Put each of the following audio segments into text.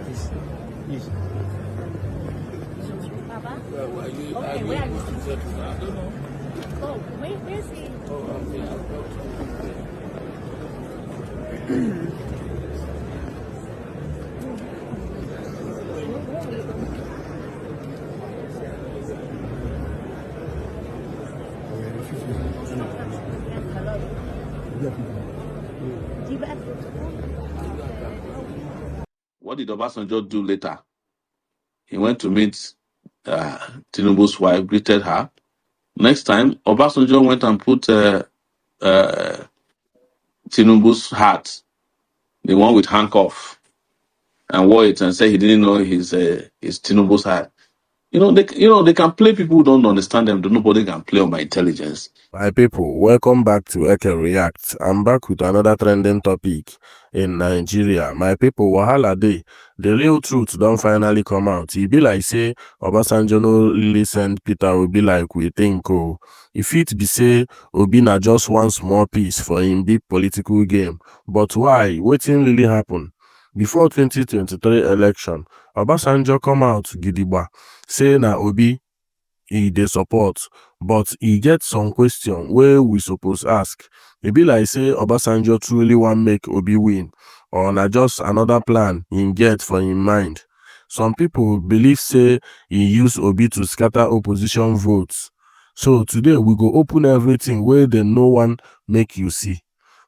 Yes. Papa? Well, Okay, where are you sitting? I don't know. Oh, where's he? Oh, okay. I'll go What did Obasanjo do later? He went to meet Tinubu's wife, greeted her. Next time, Obasanjo went and put Tinubu's hat, the one with handcuff, and wore it and said he didn't know his Tinubu's hat. They can play people who don't understand them. Nobody can play on my intelligence. My people, welcome back to Eke React. I'm back with another trending topic in Nigeria. My people, wahala dey. The real truth don't finally come out. E be like say Obasanjo no really send Peter Obi like we think. Oh, if it be say Obi na just one small piece for him big political game. But why? Wetin really happen? Before 2023 election, Obasanjo come out gidigba say na Obi he dey support, but he get some question where we suppose ask. E be like say Obasanjo truly wan make Obi win, or na just another plan he get for him mind. Some people believe say he use Obi to scatter opposition votes. So today we go open everything where dem no wan make you see.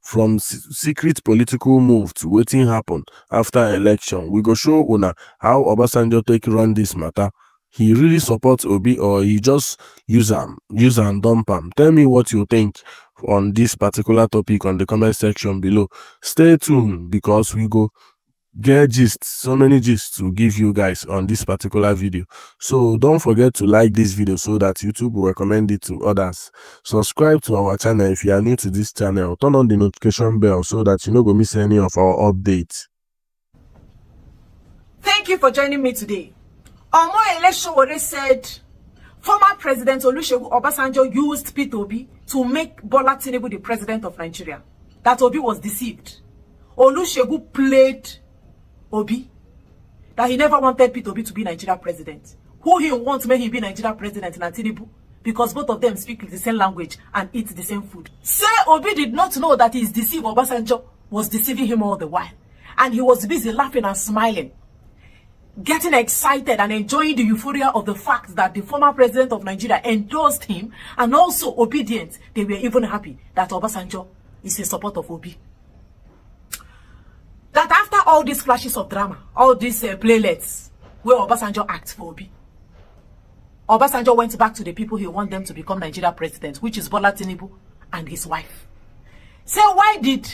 From secret political move to wetin happen after election, we go show una how Obasanjo take run this matter. He really supports Obi or he just use and dump am? Tell me what you think on this particular topic on the comment section below. Stay tuned because we go get gist, so many gists to give you guys on this particular video. So don't forget to like this video so that YouTube will recommend it to others. Subscribe to our channel if you are new to this channel. Turn on the notification bell so that you no go miss any of our updates. Thank you for joining me today. Omo election already said former President Olusegun Obasanjo used Peter Obi to make Bola Tinubu the president of Nigeria. That Obi was deceived. Olusegun played Obi. That he never wanted Peter Obi to be Nigeria president. Who he wants make him be Nigeria president na Tinubu, because both of them speak the same language and eat the same food. Say Obi did not know that his deceiver Obasanjo was deceiving him all the while. And he was busy laughing and smiling, getting excited and enjoying the euphoria of the fact that the former president of Nigeria endorsed him, and also obedient. They were even happy that Obasanjo is a support of Obi. That after all these flashes of drama, all these playlets where Obasanjo acts for Obi, Obasanjo went back to the people he wanted them to become Nigeria president, which is Bola Tinubu and his wife. So why did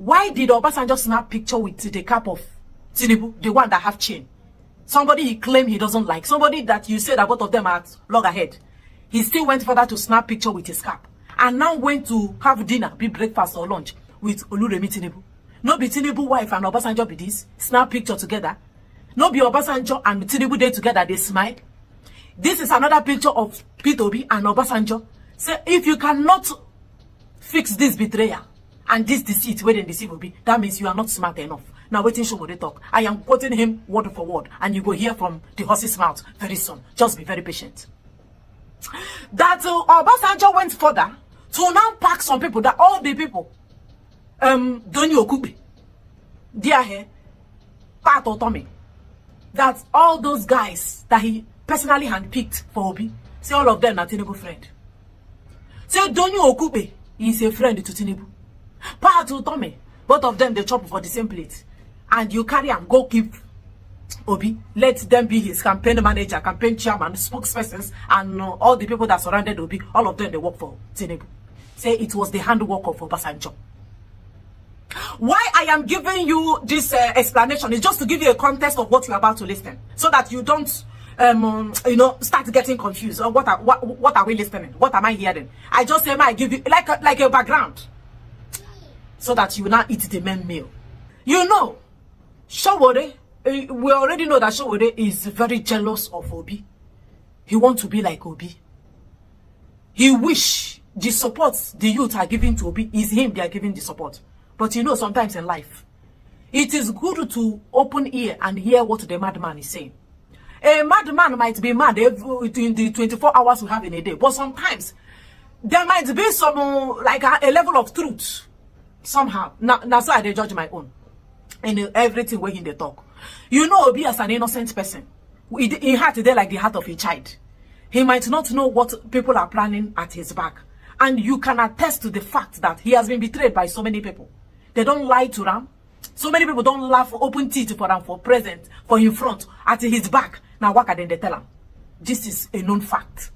Obasanjo snap picture with the cap of Tinubu, the one that have chain? Somebody he claimed he doesn't like. Somebody that you said that both of them are at loggerhead. He still went further to snap picture with his cap. And now went to have dinner, be breakfast or lunch with Oluremi Tinubu. No be Tinubu wife and Obasanjo be this. Snap picture together. No be Obasanjo and Tinubu day together, they smile. This is another picture of Peter Obi and Obasanjo. Say, if you cannot fix this betrayal and this deceit where they deceive Obi, that means you are not smart enough. Now waiting show what they talk. I am quoting him word for word, and you go hear from the horse's mouth very soon. Just be very patient. That Obasanjo went further to now pack some people, that all the people, Doni Okupe, dear here, Pat Otomi, that all those guys that he personally handpicked for Obi, say all of them are Tinubu friend. Say Doni Okupe is a friend to Tinubu. Pat Otomi, both of them they chop for the same plate. And you carry and go keep Obi. Let them be his campaign manager, campaign chairman, spokespersons, and all the people that surrounded Obi. All of them they work for Tinubu. Say it was the handwork of Obasanjo. Why I am giving you this explanation is just to give you a context of what you're about to listen, so that you don't, start getting confused. What are we listening? What am I hearing? I just say, I give you like a background, so that you will not eat the main meal. You know, Showore, we already know that Showore is very jealous of Obi. He wants to be like Obi. He wish the support the youth are giving to Obi is him they are giving the support. But you know, sometimes in life, It is good to open ear and hear what the madman is saying. A madman might be mad within the 24 hours we have in a day, but sometimes there might be some like a level of truth somehow. Now so I dey judge my own in everything where in the talk. You know, Obi as an innocent person, he heart there like the heart of a child. He might not know what people are planning at his back, and you can attest to the fact that he has been betrayed by so many people. They don't lie to him. So many people don't laugh open teeth for him for present, for in front, at his back. Now what can they tell him? This is a known fact.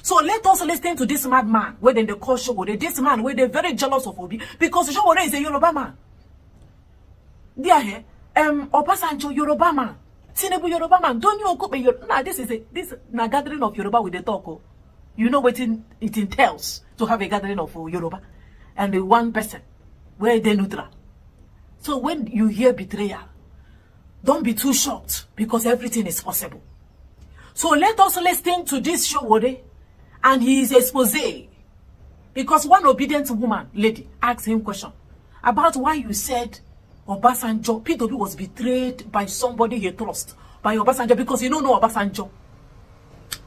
So let us listen to this madman where they call Showore. This man where they're very jealous of Obi because Showore is a Yoruba man. Dear here, Obasanjo Yoruba man. Tinubu Yoruba man. Don't you go your nah, this is a gathering of Yoruba with the talk. Oh. You know what it entails to have a gathering of Yoruba and the one person where they neutral. So when you hear betrayal, don't be too shocked because everything is possible. So let us listen to this Showore and his expose. Because one obedient woman, lady, asked him question about why you said Obasanjo, P.W. was betrayed by somebody he trust, by Obasanjo, because you don't know Obasanjo.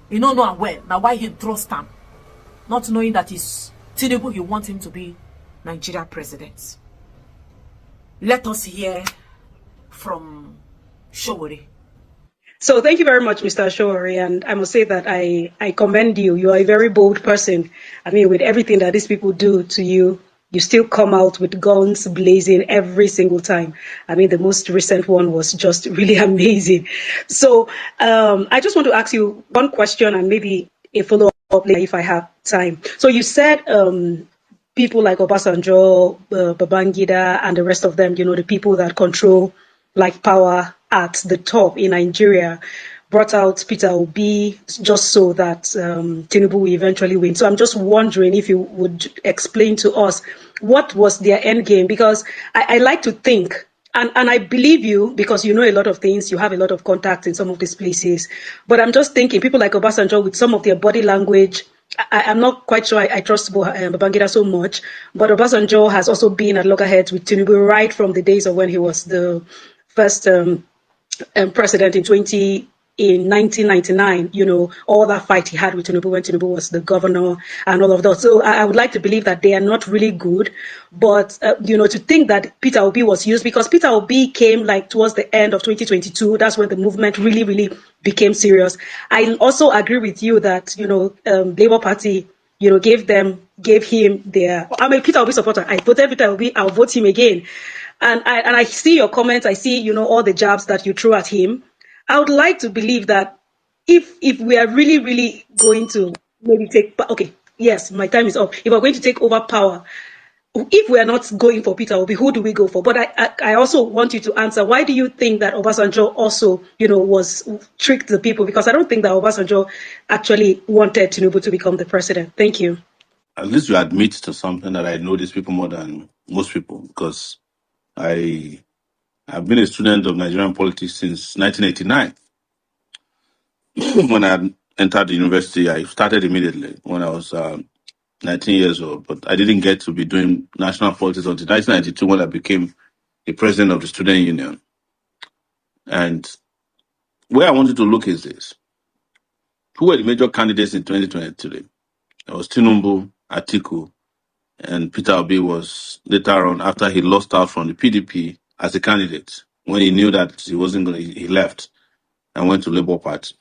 You don't know him well. Now why he trust him? Not knowing that he's Tinubu, you want him to be Nigeria president. Let us hear from Showore. So thank you very much, Mr. Showore, and I must say that I commend you. You are a very bold person. I mean, with everything that these people do to you, you still come out with guns blazing every single time. I mean, the most recent one was just really amazing. So I just want to ask you one question and maybe a follow-up later if I have time. So you said people like Obasanjo, Babangida, and the rest of them, you know, the people that control like power at the top in Nigeria, brought out Peter Obi just so that Tinubu will eventually win. So I'm just wondering if you would explain to us what was their end game, because I like to think, and I believe you because you know a lot of things, you have a lot of contacts in some of these places, but I'm just thinking people like Obasanjo with some of their body language, I'm not quite sure I trust Babangida so much, but Obasanjo has also been at loggerheads with Tinubu right from the days of when he was the first president in 1999, you know, all that fight he had with Tinubu when Tinubu was the governor and all of that. So I would like to believe that they are not really good, but, you know, to think that Peter Obi was used, because Peter Obi came like towards the end of 2022, that's when the movement really, really became serious. I also agree with you that, you know, Labour Party, you know, gave him their, I'm a Peter Obi supporter. I voted Peter Obi, I'll vote him again. And I see your comments, I see, you know, all the jabs that you threw at him. I would like to believe that if we are really, really going to maybe take, okay, yes, my time is up. If we're going to take over power, if we are not going for Peter Obi, who do we go for? But I also want you to answer, why do you think that Obasanjo also, you know, was tricked the people? Because I don't think that Obasanjo actually wanted Tinubu to become the president. Thank you. At least you admit to something that I know these people more than most people, because I've been a student of Nigerian politics since 1989. When I entered the university, I started immediately when I was 19 years old, but I didn't get to be doing national politics until 1992 when I became the president of the student union. And where I wanted to look is this. Who were the major candidates in 2023? It was Tinubu, Atiku, and Peter Obi was later on, after he lost out from the PDP as a candidate, when he knew that he wasn't going to, he left and went to Labour Party.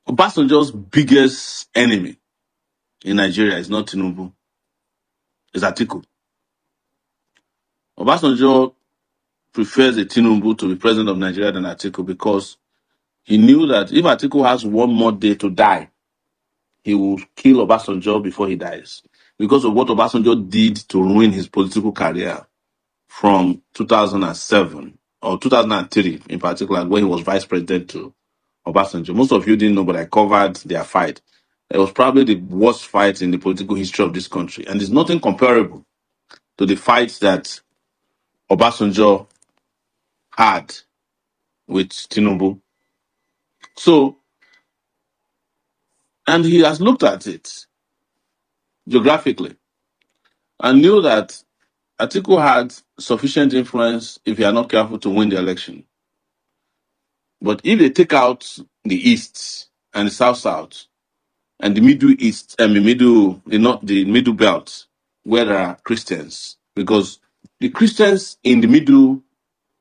Obasanjo's biggest enemy in Nigeria is not Tinubu, it's Atiku. Obasanjo prefers a Tinubu to be president of Nigeria than Atiku because he knew that if Atiku has one more day to die, he will kill Obasanjo before he dies, because of what Obasanjo did to ruin his political career from 2007 or 2003 in particular, when he was vice president to Obasanjo. Most of you didn't know, but I covered their fight. It was probably the worst fight in the political history of this country, and there's nothing comparable to the fights that Obasanjo had with Tinubu. So, and he has looked at it geographically and knew that Atiku had sufficient influence if you are not careful to win the election. But if they take out the East and the South and the Middle East and the Middle Belt, where there are Christians, because the Christians in the Middle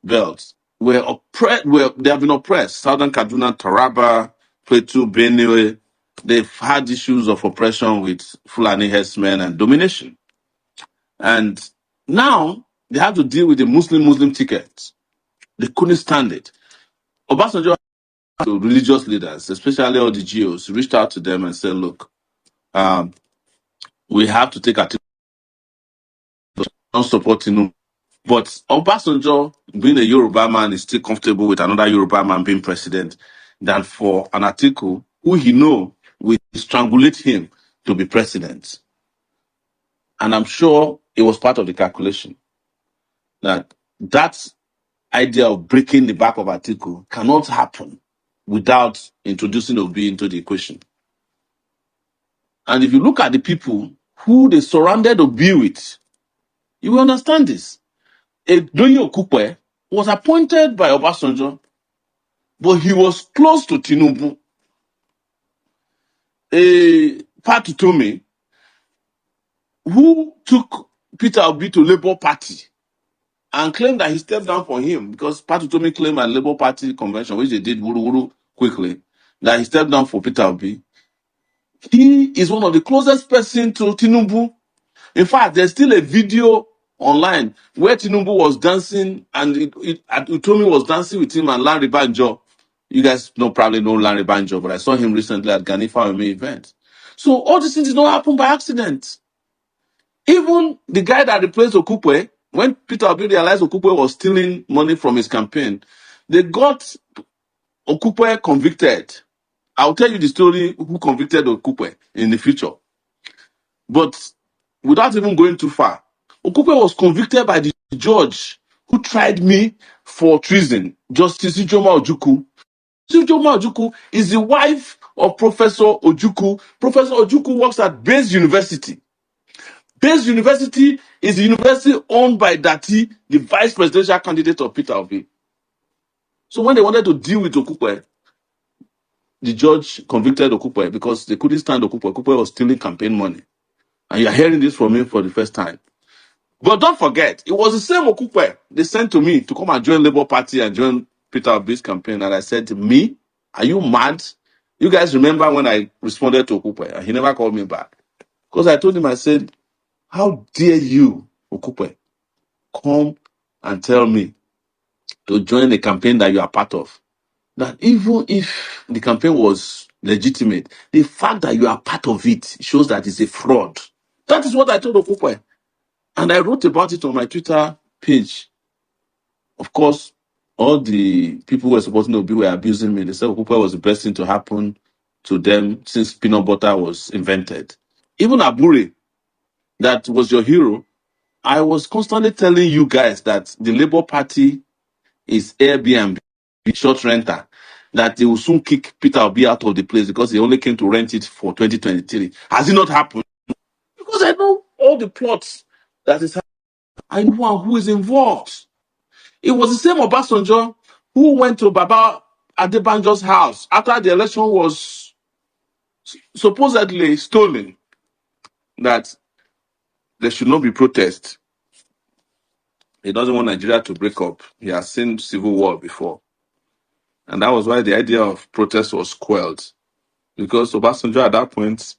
Belt were oppressed. They have been oppressed. Southern Kaduna, Taraba, Plateau, Benue. They've had issues of oppression with Fulani herdsmen and domination. And now they have to deal with the Muslim ticket. They couldn't stand it. Obasanjo, to religious leaders, especially all the GOs, reached out to them and said, look, we have to take our non-support Tinubu. But Obasanjo, being a Yoruba man, is still comfortable with another Yoruba man being president than for an Atiku who he know will strangulate him to be president. And I'm sure it was part of the calculation that idea of breaking the back of Atiku cannot happen without introducing Obi into the equation. And if you look at the people who they surrounded Obi with, you will understand this. Doyin Okupe was appointed by Obasanjo, but he was close to Tinubu. Pat Utomi, who took Peter Obi to Labour Party and claimed that he stepped down for him because Pat Utomi claimed at Labour Party convention, which they did quickly, that he stepped down for Peter Obi. He is one of the closest person to Tinubu. In fact, there's still a video online where Tinubu was dancing and Utomi was dancing with him and Larry Banjo. You guys probably know Larry Banjo, but I saw him recently at Ganifa Ome event. So all these things did not happen by accident. Even the guy that replaced Okupe, when Peter Obi realized Okupe was stealing money from his campaign, they got Okupe convicted. I'll tell you the story who convicted Okupe in the future. But without even going too far, Okupe was convicted by the judge who tried me for treason, Justice Ijoma Ojukwu. Ijoma Ojukwu is the wife of Professor Ojukwu. Professor Ojukwu works at Bayes University. Bayes University is a university owned by Dati, the vice presidential candidate of Peter Obi. So when they wanted to deal with Okupe, the judge convicted Okupe because they couldn't stand Okupe. Okupe was stealing campaign money. And you're hearing this from me for the first time. But don't forget, it was the same Okupe they sent to me to come and join Labour Party and join Peter Obi's campaign. And I said, me? Are you mad? You guys remember when I responded to Okupe and he never called me back? Because I told him, I said, how dare you, Okupe, come and tell me to join a campaign that you are part of? That even if the campaign was legitimate, the fact that you are part of it shows that it's a fraud. That is what I told Okupe. And I wrote about it on my Twitter page. Of course, all the people who were supporting Obi were abusing me. They said Okupe was the best thing to happen to them since peanut butter was invented. Even Abure, that was your hero, I was constantly telling you guys that the Labour Party is Airbnb, short renter, that they will soon kick Peter Obi out of the place because he only came to rent it for 2023. Has it not happened? Because I know all the plots that is happening. I know who is involved. It was the same Obasanjo who went to Baba Adebanjo's house after the election was supposedly stolen, that there should not be protest. He doesn't want Nigeria to break up. He has seen civil war before. And that was why the idea of protest was quelled. Because Obasanjo at that point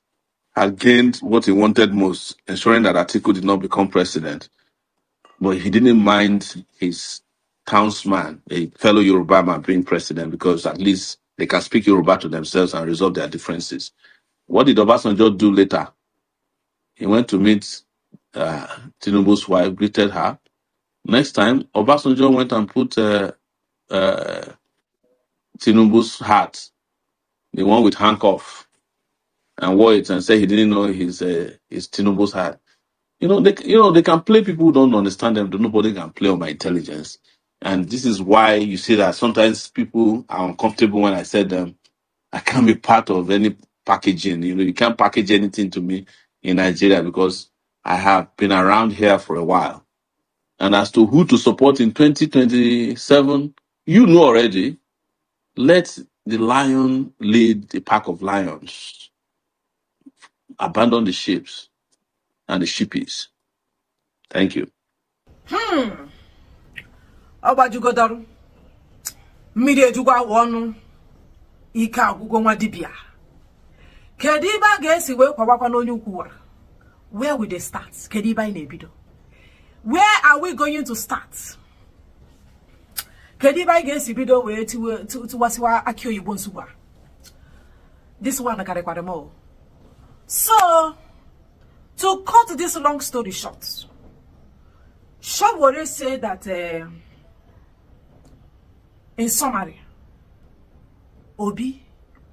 had gained what he wanted most, ensuring that Atiku did not become president. But he didn't mind his townsman, a fellow Yoruba man, being president because at least they can speak Yoruba to themselves and resolve their differences. What did Obasanjo do later? He went to meet Tinubu's wife, greeted her. Next time, Obasanjo went and put Tinubu's hat, the one with handcuff, and wore it and said he didn't know his Tinubu's hat. They can play people who don't understand them. Nobody can play on my intelligence. And this is why you see that sometimes people are uncomfortable when I said them. I can't be part of any packaging. You can't package anything to me in Nigeria because I have been around here for a while. And as to who to support in 2027, you know already. Let the lion lead the pack of lions. Abandon the sheep and the sheepies. Thank you. Obajugodaru. Mmiri ejugwa wonu. Ike agwụgo nwa dibia. Kedu ibe a ga-esi wee kwabakwa n'onye ukwu a? Where will they start? Kedu ibe anyị na-ebido? Where are we going to start? Kedu ibe anyị ga-esi bido wee tiwasiwa aki oyibo nsogbu a? This one karịkwara m o. So, to cut this long story short, Showore said that in summary, Obi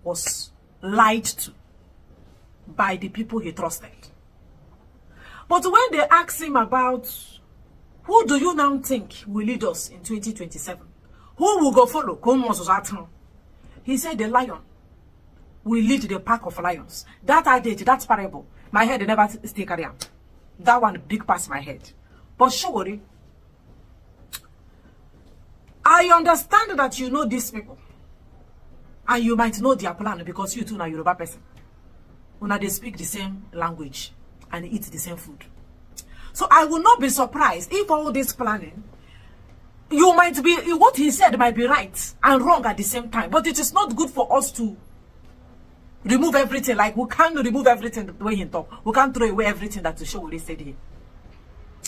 was lied to by the people he trusted. But when they asked him about who do you now think will lead us in 2027, who will go follow? He said the lion will lead the pack of lions. That I did, that's parable. My head never stay carry out. That one big past my head. But surely, I understand that you know these people. And you might know their plan because you too are a Yoruba person. When they speak the same language and eat the same food. So I will not be surprised if all this planning, you might be, what he said might be right and wrong at the same time. But it is not good for us to remove everything. Like we can't remove everything the way he talk. We can't throw away everything that to show what he said here.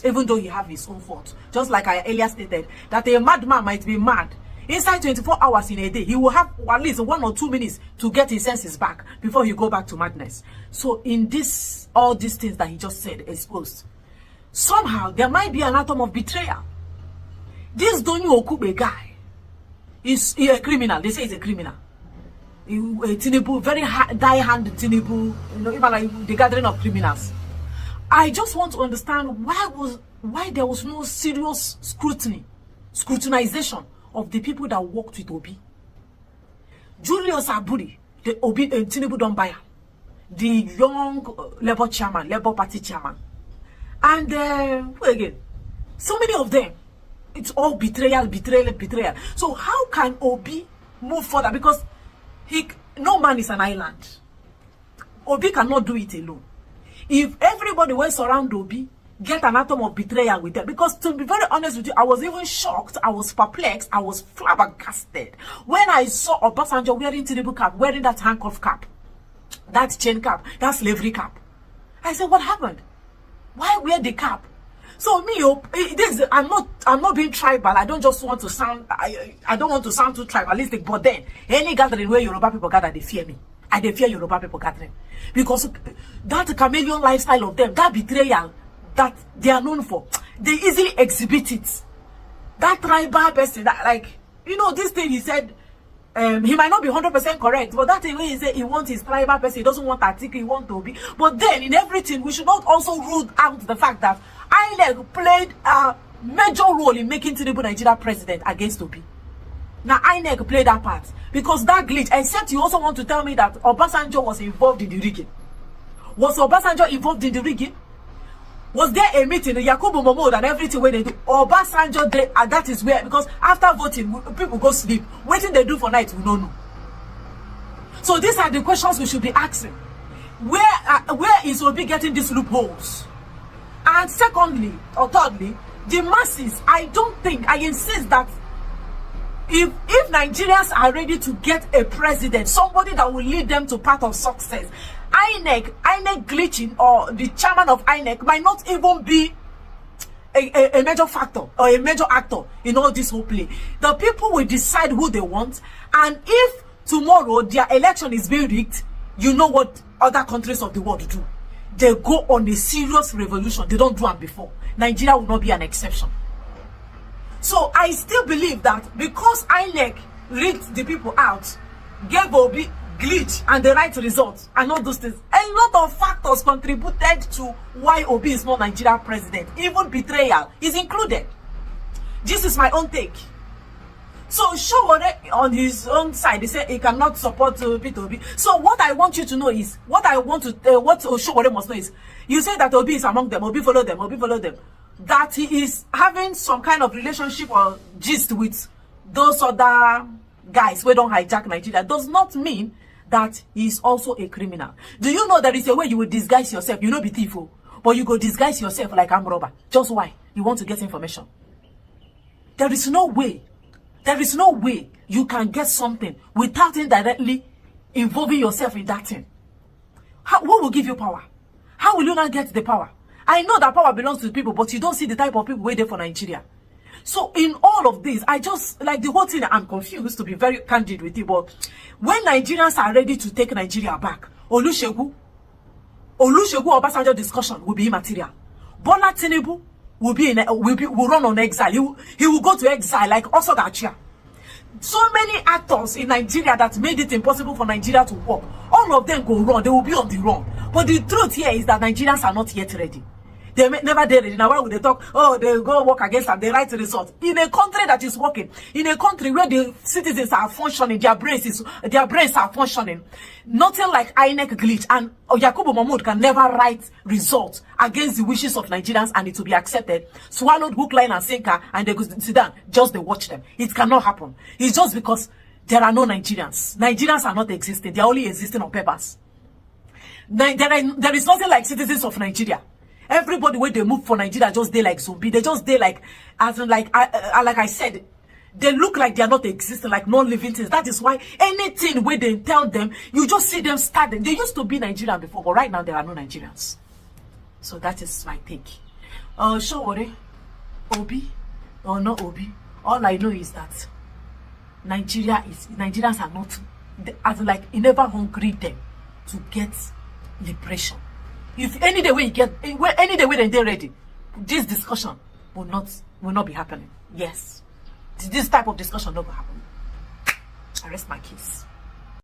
Even though he have his own fault. Just like I earlier stated, that a madman might be mad. Inside 24 hours in a day, he will have at least 1 or 2 minutes to get his senses back before he go back to madness. So in this, all these things that he just said exposed, somehow there might be an atom of betrayal. This Donyu Okube guy is a criminal. They say he's a criminal. Tinubu, very die-hand Tinubu, you know, even like the gathering of criminals. I just want to understand why there was no serious scrutinization of the people that worked with Obi. Julius Aburi, the Obi Tinubu don't buy her. The young Labour Party chairman. And who again? So many of them. It's all betrayal. So how can Obi move further? Because no man is an island. Obi cannot do it alone. If everybody went around Obi, get an atom of betrayal with them. Because to be very honest with you, I was even shocked, I was perplexed, I was flabbergasted when I saw Obasanjo wearing Tinubu cap, wearing that handcuff cap, that chain cap, that slavery cap. I said, what happened? Why wear the cap? So me, I'm not being tribal. I don't just want to sound, I don't want to sound too tribalistic. But then, any gathering where Yoruba people gather, they fear me. I they fear Yoruba people gathering. Because that chameleon lifestyle of them, that betrayal that they are known for, they easily exhibit it. That tribal person, that like, you know, this thing he said, he might not be 100% correct, but that way he said he wants his tribal person, he doesn't want article, he wants to be. But then in everything, we should not also rule out the fact that INEC played a major role in making Tinubu Nigeria president against Obi. Now INEC played that part because that glitch. Except you also want to tell me that Obasanjo was involved in the rigging. Was Obasanjo involved in the rigging? Was there a meeting, Yakubu Momo and everything where they do? Obasanjo, and that is where, because after voting, people go sleep. Waiting they do for night, we don't know. So these are the questions we should be asking. Where is Obi getting these loopholes? And secondly, or thirdly, the masses, I insist that if Nigerians are ready to get a president, somebody that will lead them to path of success, INEC glitching or the chairman of INEC might not even be a major factor or a major actor in all this whole play. The people will decide who they want, and if tomorrow their election is being rigged, you know what other countries of the world do. They go on a serious revolution. They don't do it before. Nigeria will not be an exception. So I still believe that because INEC rigged the people out, gave Obi glitch and the right results and all those things, a lot of factors contributed to why Obi is not Nigeria president. Even betrayal is included. This is my own take. So Showore on his own side, he said he cannot support Peter Obi. So what I want you to know is, what Showore must know is, you say that Obi is among them, Obi follow them, Obi follow them. that he is having some kind of relationship or gist with those other guys who don't hijack Nigeria does not mean that he is also a criminal. Do you know there is a way you will disguise yourself? You know, be thief, but you go disguise yourself like armed robber. Just why? You want to get information. There is no way you can get something without indirectly involving yourself in that thing. What will give you power? How will you not get the power? I know that power belongs to people, but you don't see the type of people waiting for Nigeria. So in all of this, I just, like the whole thing, I'm confused, to be very candid with you, but when Nigerians are ready to take Nigeria back, Olusegun Obasanjo discussion will be immaterial. Bola Tinubu will run on exile. He will go to exile like also Gachia. So many actors in Nigeria that made it impossible for Nigeria to work. All of them go run. They will be on the run. But the truth here is that Nigerians are not yet ready. They never did it. Now why would they talk? Oh, they go work against them. They write result. In a country that is working, in a country where the citizens are functioning, their brains are functioning. Nothing like INEC glitch, and Yakubu Mahmoud can never write results against the wishes of Nigerians and it will be accepted. Swallowed hook, line, and sinker, and they go sit down. Just they watch them. It cannot happen. It's just because there are no Nigerians. Nigerians are not existing. They are only existing on papers. There is nothing like citizens of Nigeria. Everybody when they move for Nigeria just they like zombie. They just they like, as in like I said, they look like they are not existing, like non-living things. That is why anything where they tell them, you just see them starting. They used to be Nigerian before, but right now there are no Nigerians. So that is my take. Showore, Obi or not Obi, all I know is that Nigerians are not, as in like, it never hungry them to get liberation. If any day when you get, any day when they're ready, this discussion will not be happening. Yes, this type of discussion not will happen. I rest my case.